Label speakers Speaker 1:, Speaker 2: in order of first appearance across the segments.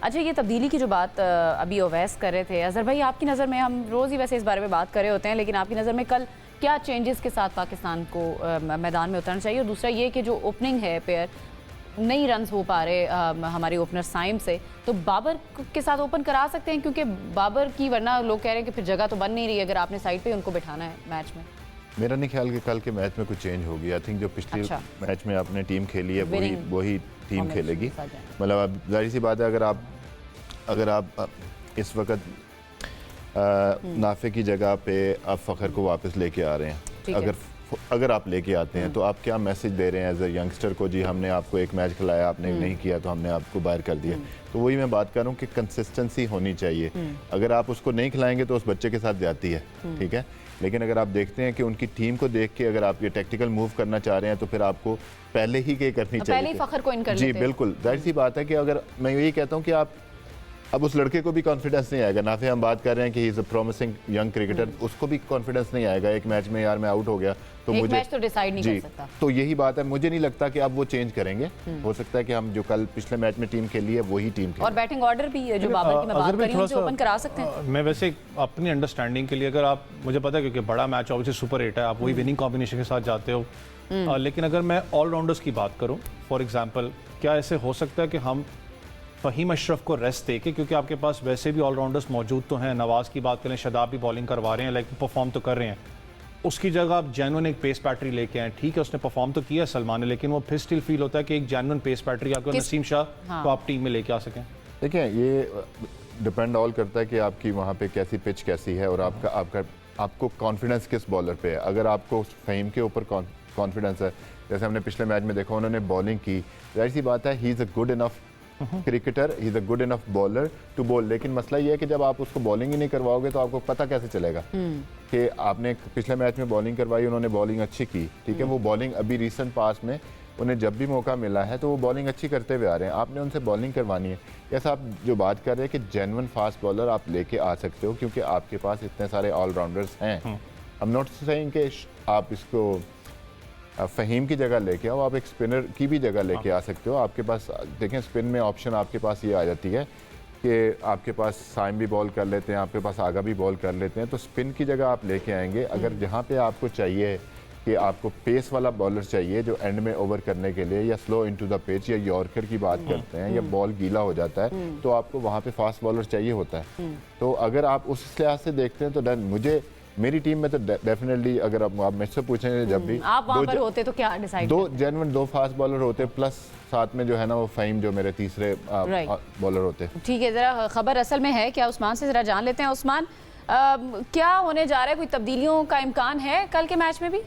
Speaker 1: अच्छा, ये तब्दीली की जो बात अभी ओवैस कर रहे थे, अजहर भाई आपकी नज़र में, हम रोज़ ही वैसे इस बारे में बात कर रहे होते हैं, लेकिन आपकी नज़र में कल क्या चेंजेस के साथ पाकिस्तान को मैदान में उतरना चाहिए? और दूसरा ये कि जो ओपनिंग है पेयर नहीं रन्स हो पा रहे हमारे ओपनर साइम से, तो बाबर के साथ ओपन करा सकते हैं? क्योंकि बाबर की वरना लोग कह रहे हैं कि फिर जगह तो बन नहीं रही अगर आपने साइड पे उनको बिठाना है मैच में।
Speaker 2: मेरा नहीं ख्याल कि कल के मैच में कुछ चेंज होगी। आई थिंक जो पिछली मैच में आपने टीम खेली है वही टीम खेलेगी। मतलब अब जाहिर सी बात है, अगर आप इस वक्त नाफे की जगह पे आप फ़खर को वापस लेके आ रहे हैं, अगर आप लेके आते हैं तो आप क्या मैसेज दे रहे हैं एज ए यंगस्टर को? जी हमने आपको एक मैच खिलाया, आपने नहीं किया तो हमने आपको बाहर कर दिया। तो वही मैं बात कर रहा हूँ कि कंसिस्टेंसी होनी चाहिए। अगर आप उसको नहीं खिलाएंगे तो उस बच्चे के साथ जाती है, ठीक है। लेकिन अगर आप देखते हैं कि उनकी टीम को देख के अगर आप ये टेक्टिकल मूव करना चाह रहे हैं तो फिर आपको पहले ही ये करनी चाहिए,
Speaker 1: पहले ही फ़खर को इन कर
Speaker 2: जी बिल्कुल। जाहिर सी बात है कि अगर मैं यही कहता हूँ कि आप अब उस लड़के को भी कॉन्फिडेंस नहीं आएगा। नाफे हम बात कर रहे हैं कि ही is a promising young cricketer, उसको भी कॉन्फिडेंस नहीं आएगा एक मैच में, यार मैं आउट हो गया तो मुझे
Speaker 1: मैच तो डिसाइड नहीं कर सकता।
Speaker 2: तो यही बात है, मुझे नहीं लगता कि आप वो चेंज करेंगे। हो सकता है कि हम जो कल पिछले मैच में टीम खेली है वही टीम खेलें।
Speaker 1: और बैटिंग ऑर्डर भी जो बाबर की मैं बात कर रही हूँ, ओपन करा सकते हैं।
Speaker 3: मैं वैसे अपनी अंडरस्टैंडिंग के लिए, अगर आप, मुझे पता है क्योंकि बड़ा मैच ऑब्वियसली सुपर 8 है, आप वही विनिंग कॉम्बिनेशन के साथ जाते हो, लेकिन अगर मैं ऑलराउंडर्स की बात करूँ, फॉर एग्जाम्पल, क्या ऐसे हो सकता है कि हम फ़हीम अशरफ को रेस्ट दे के, क्योंकि आपके पास वैसे भी ऑलराउंडर्स मौजूद तो हैं, नवाज़ की बात करें, शादाब भी बॉलिंग करवा रहे हैं, लाइक परफॉर्म तो कर रहे हैं, उसकी जगह आप जेन्युइन एक पेस बैटरी लेके आए। ठीक है उसने परफॉर्म तो किया सलमान ने, लेकिन वो फिर स्टिल फील होता है कि एक जेन्युइन पेस बैटरी आपको नसीम शाह को आप टीम में लेके आ सकें।
Speaker 2: देखिए ये डिपेंड ऑल करता है कि आपकी वहाँ पे कैसी पिच कैसी है और आपको कॉन्फिडेंस किस बॉलर पे है। अगर आपको फ़हीम के ऊपर कॉन्फिडेंस है, जैसे हमने पिछले मैच में देखा उन्होंने बॉलिंग की, जाहिर सी बात है he is a good enough cricketer, he is a good enough bowler to bowl. लेकिन मसला ये है कि जब आप उसको बॉलिंग ही नहीं करवाओगे तो आपको पता कैसे चलेगा कि आपने पिछले मैच में बॉलिंग करवाई, उन्होंने बॉलिंग अच्छी की, ठीक है। वो बॉलिंग अभी रिसेंट पास में उन्हें जब भी मौका मिला है तो वो बॉलिंग अच्छी करते हुए आ रहे हैं, आपने उनसे बॉलिंग करवानी है। ऐसा आप जो बात कर रहे हैं कि जेन्युइन फास्ट बॉलर आप लेके आ सकते हो क्योंकि आपके पास इतने सारे ऑलराउंडर्स हैं। आई एम नॉट सेइंग कि आप इसको फ़हीम की जगह लेके आओ, आप एक स्पिनर की भी जगह लेके आ सकते हो। आपके पास देखें स्पिन में ऑप्शन आपके पास ये आ जाती है कि आपके पास साइम भी बॉल कर लेते हैं, आपके पास आगा भी बॉल कर लेते हैं, तो स्पिन की जगह आप लेके आएंगे। अगर जहाँ पे आपको चाहिए कि आपको पेस वाला बॉलर चाहिए जो एंड में ओवर करने के लिए, या स्लो इनटू द पिच या यॉर्कर की बात करते हैं, या बॉल गीला हो जाता है तो आपको वहाँ पे फास्ट बॉलर चाहिए होता है। तो अगर आप उस लिहाज से देखते हैं तो मुझे मेरी टीम में तो डेफिनेटली, अगर आप मुझसे पूछेंगे जब भी
Speaker 1: आप वहाँ पर होते तो क्या डिसाइड,
Speaker 2: दो जेन्युइन दो फास्ट बॉलर होते प्लस साथ में जो है ना वो फ़हीम जो मेरे तीसरे बॉलर होते।
Speaker 1: ठीक है, ज़रा खबर असल में है क्या उस्मान से ज़रा जान लेते हैं। उस्मान, क्या होने जा रहा है? कोई तब्दीलियों का इम्कान है कल के मैच में भी?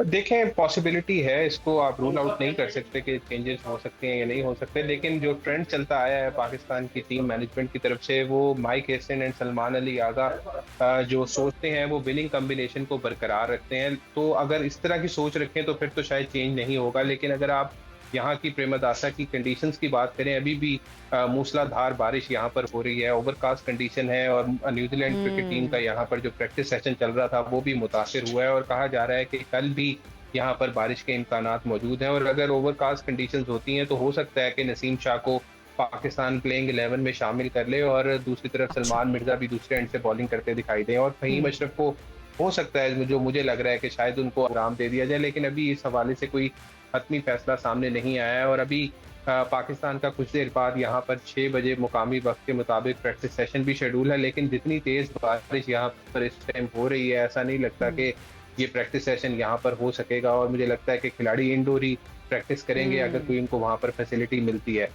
Speaker 4: देखें, पॉसिबिलिटी है, इसको आप रूल आउट नहीं कर सकते कि चेंजेस हो सकते हैं या नहीं हो सकते, लेकिन जो ट्रेंड चलता आया है पाकिस्तान की टीम मैनेजमेंट की तरफ से, वो Mike Hesson and Salman Ali Agha जो सोचते हैं वो विनिंग कॉम्बिनेशन को बरकरार रखते हैं। तो अगर इस तरह की सोच रखें तो फिर तो शायद चेंज नहीं होगा। लेकिन अगर आप यहाँ की प्रेमदासा की कंडीशंस की बात करें, अभी भी मूसलाधार बारिश यहाँ पर हो रही है, ओवरकास्ट कंडीशन है, और न्यूजीलैंड क्रिकेट टीम का यहाँ पर जो प्रैक्टिस सेशन चल रहा था वो भी मुतासिर हुआ है, और कहा जा रहा है कि कल भी यहाँ पर बारिश के इम्कानात मौजूद हैं। और अगर ओवरकास्ट कंडीशंस होती हैं तो हो सकता है कि नसीम शाह को पाकिस्तान प्लेइंग 11 में शामिल कर ले, और दूसरी तरफ सलमान मिर्जा भी दूसरे एंड से बॉलिंग करते दिखाई दें, और फ़हीम अशरफ को हो सकता है, जो मुझे लग रहा है कि शायद उनको आराम दे दिया जाए। लेकिन अभी इस हवाले से कोई हतमी फैसला सामने नहीं आया है। और अभी पाकिस्तान का कुछ देर बाद यहाँ पर 6 बजे मुकामी वक्त के मुताबिक प्रैक्टिस सेशन भी शेड्यूल है, लेकिन जितनी तेज बारिश यहाँ पर इस टाइम हो रही है, ऐसा नहीं लगता कि ये प्रैक्टिस सेशन यहाँ पर हो सकेगा। और मुझे लगता है कि खिलाड़ी इंडोर ही प्रैक्टिस करेंगे अगर कोई इनको वहाँ पर फैसिलिटी मिलती है।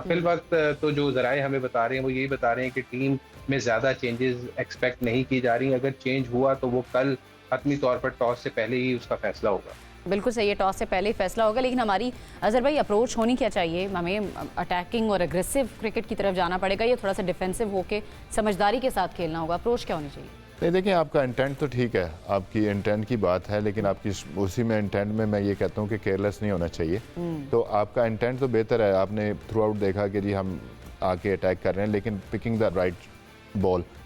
Speaker 4: फिल वक्त तो जो ज़राए हमें बता रहे हैं वो यही बता रहे हैं कि टीम में ज़्यादा चेंजेस एक्सपेक्ट नहीं की जा रही। अगर चेंज हुआ तो वो कल हतमी तौर पर टॉस से पहले ही उसका फैसला होगा।
Speaker 1: बिल्कुल सही है, टॉस से पहले ही फैसला होगा। लेकिन हमारी अजहर भाई अप्रोच होनी क्या चाहिए? हमें अटैकिंग और एग्रेसिव क्रिकेट की तरफ जाना पड़ेगा या थोड़ा सा डिफेंसिव होकर समझदारी के साथ खेलना होगा? अप्रोच क्या होनी चाहिए?
Speaker 2: नहीं देखिए, आपका इंटेंट तो ठीक है, आपकी इंटेंट की बात है, लेकिन आपकी उसी में इंटेंट में मैं ये कहता हूँ कि केयरलेस नहीं होना चाहिए। तो आपका इंटेंट तो बेहतर है, आपने थ्रू आउट देखा कि जी हम आके अटैक कर रहे हैं, लेकिन पिकिंग द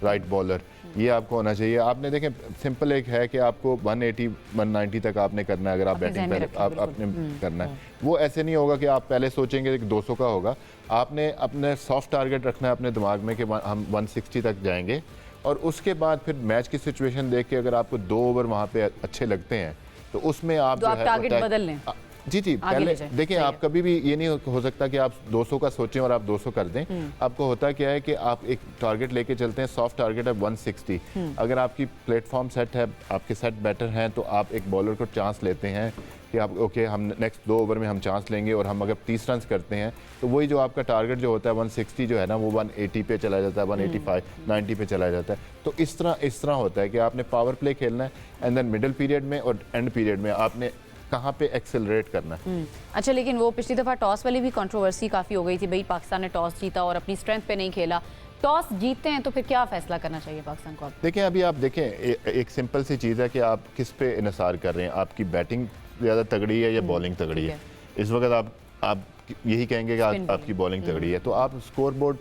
Speaker 2: राइट बॉलर ये आपको होना चाहिए। आपने देखें सिंपल एक है कि आपको 180 190 तक आपने करना है, अगर आप
Speaker 1: अपने
Speaker 2: बैटिंग
Speaker 1: ज़हन में
Speaker 2: पहले
Speaker 1: रखें,
Speaker 2: आप आपने करना है। वो ऐसे नहीं होगा कि आप पहले सोचेंगे कि 200 का होगा। आपने अपने सॉफ्ट टारगेट रखना है अपने दिमाग में कि हम 160 तक जाएंगे, और उसके बाद फिर मैच की सिचुएशन देख के अगर आपको 2 ओवर वहाँ पे अच्छे लगते हैं तो उसमें आप
Speaker 1: तो आप टारगेट बदल लें।
Speaker 2: जी
Speaker 1: आगे
Speaker 2: पहले
Speaker 1: ले जाएं।
Speaker 2: देखिए,
Speaker 1: सही
Speaker 2: आप कभी भी ये नहीं हो सकता कि आप 200 का सोचें और आप 200 कर दें। आपको होता क्या है कि आप एक टारगेट लेके चलते हैं, सॉफ्ट टारगेट है 160। अगर आपकी प्लेटफॉर्म सेट है, आपके सेट बेटर हैं, तो आप एक बॉलर को चांस लेते हैं कि आप ओके हम नेक्स्ट 2 ओवर में हम चांस लेंगे, और हम अगर 30 रन करते हैं तो वही जो आपका टारगेट जो होता है 160 जो है ना, वो 180 पे चला जाता है, 185 90 पे चला जाता है। तो इस तरह होता है कि आपने पावर प्ले खेलना है, एंड देन मिडिल पीरियड में और एंड पीरियड में आपने कहाँ पे एक्सेलरेट करना है।
Speaker 1: अच्छा, लेकिन वो पिछली दफ़ा टॉस वाली भी कंट्रोवर्सी काफ़ी हो गई थी, भाई पाकिस्तान ने टॉस जीता और अपनी स्ट्रेंथ पे नहीं खेला। टॉस जीतते हैं तो फिर क्या फैसला करना चाहिए पाकिस्तान को? आप
Speaker 2: देखें, अभी आप देखें एक सिंपल सी चीज़ है कि आप किस पे इन्हिसार कर रहे हैं, आपकी बैटिंग ज़्यादा तगड़ी है या बॉलिंग तगड़ी है। इस वक्त आप यही कहेंगे कि आपकी बॉलिंग तगड़ी है, तो आप स्कोर बोर्ड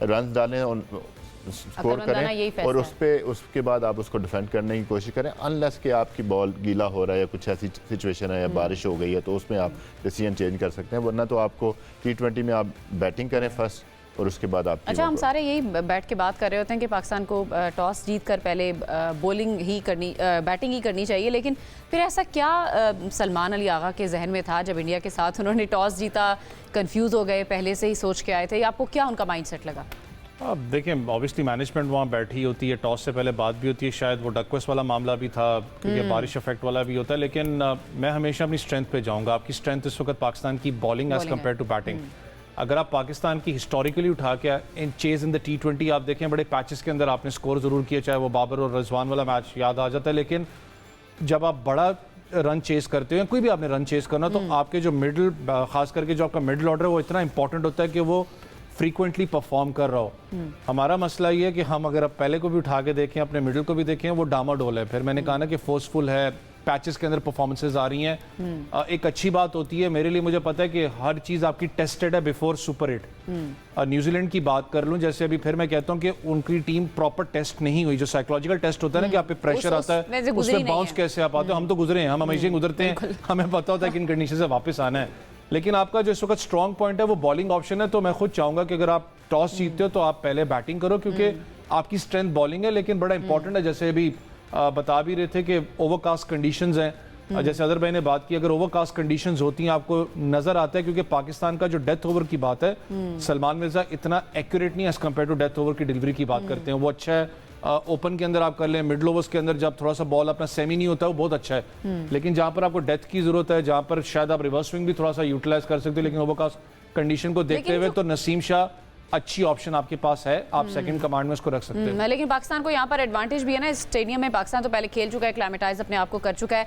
Speaker 2: रन डालें और स्कोर करें, और उसके बाद आप उसको डिफेंड करने की कोशिश करें, अनलेस कि आपकी बॉल गीला हो रहा है या कुछ ऐसी सिचुएशन है या बारिश हो गई है, तो उसमें आप डिसीजन चेंज कर सकते हैं। वरना तो आपको T20 में आप बैटिंग करें फर्स्ट, और उसके बाद आप।
Speaker 1: अच्छा, हम सारे यही बैठ के बात कर रहे होते हैं कि पाकिस्तान को टॉस जीत कर पहले बैटिंग ही करनी चाहिए, लेकिन फिर ऐसा क्या सलमान अली आगा के जहन में था जब इंडिया के साथ उन्होंने टॉस जीता, कंफ्यूज हो गए, पहले से ही सोच के आए थे, या आपको क्या उनका माइंडसेट लगा?
Speaker 3: अब देखें, ऑब्वियसली मैनेजमेंट वहाँ बैठी होती है, टॉस से पहले बात भी होती है, शायद वो डकवर्स वाला मामला भी था क्योंकि बारिश इफेक्ट वाला भी होता है, लेकिन मैं हमेशा अपनी स्ट्रेंथ पे जाऊँगा। आपकी स्ट्रेंथ इस वक्त पाकिस्तान की bowling as compared to batting. अगर आप पाकिस्तान की हिस्टोरिकली उठा के इन चेज इन द T20 आप देखें, बड़े पैचेस के अंदर आपने स्कोर ज़रूर किया, चाहे वो बाबर और रिजवान वाला मैच याद आ जाता है, लेकिन जब आप बड़ा रन चेस करते हो, कोई भी आपने रन चेस करना, तो आपके जो मिडिल, खास करके जो आपका मिडिल ऑर्डर है, वो इतना इंपॉर्टेंट होता है कि वो फ्रीक्वेंटली परफॉर्म कर रहा हो। हमारा मसला ये है कि हम अगर आप पहले को भी उठा के देखें, अपने मिडिल को भी देखें, वो डामाडोल है। फिर मैंने कहा ना कि फोर्सफुल है, पैचेस के अंदर परफॉर्मेंसेज आ रही हैं। एक अच्छी बात होती है मेरे लिए, मुझे पता है कि हर चीज़ आपकी टेस्टेड है बिफोर सुपर 8। न्यूजीलैंड की बात कर लूँ, जैसे अभी फिर मैं कहता हूँ कि उनकी टीम प्रॉपर टेस्ट नहीं हुई। जो साइकोलॉजिकल टेस्ट होता है ना कि आप पे प्रेशर आता है, उसमें बाउंस कैसे आप आते हो, हम तो गुजरे हैं, हम हमेशा गुजरते हैं, हमें पता होता है कि इन कंडीशन से वापस आना है। लेकिन आपका जो इस वक्त स्ट्रॉन्ग पॉइंट है वो बॉलिंग ऑप्शन है, तो मैं खुद चाहूँगा कि अगर आप टॉस जीतते हो तो आप पहले बैटिंग करो, क्योंकि आपकी स्ट्रेंथ बॉलिंग है। लेकिन बड़ा इंपॉर्टेंट है, जैसे अभी बता भी रहे थे कि ओवरकास्ट कंडीशंस हैं, जैसे अदर भाई ने बात की, अगर ओवरकास्ट कंडीशंस होती हैं आपको नजर आता है, क्योंकि पाकिस्तान का जो डेथ ओवर की बात है, सलमान मिर्जा इतना एक्यूरेट नहीं as compared to death over की डिलीवरी की बात करते हैं, वो अच्छा है। ओपन के अंदर आप कर लें, मिडल ओवर्स के अंदर जब थोड़ा सा बॉल अपना सेमी नहीं होता है, वो बहुत अच्छा है। लेकिन जहां पर आपको डेथ की जरूरत है, जहां पर शायद आप रिवर्स स्विंग भी थोड़ा सा यूटिलाइज कर सकते हो, लेकिन ओवरकास्ट कंडीशन को देखते हुए तो नसीम शाह अच्छी ऑप्शन आपके पास है, आप सेकंड कमांड में उसको रख सकते हैं।
Speaker 1: लेकिन पाकिस्तान को यहाँ पर एडवांटेज भी है ना, इस स्टेडियम में पाकिस्तान तो पहले खेल चुका है, क्लाइमेटाइज अपने आप को कर चुका है,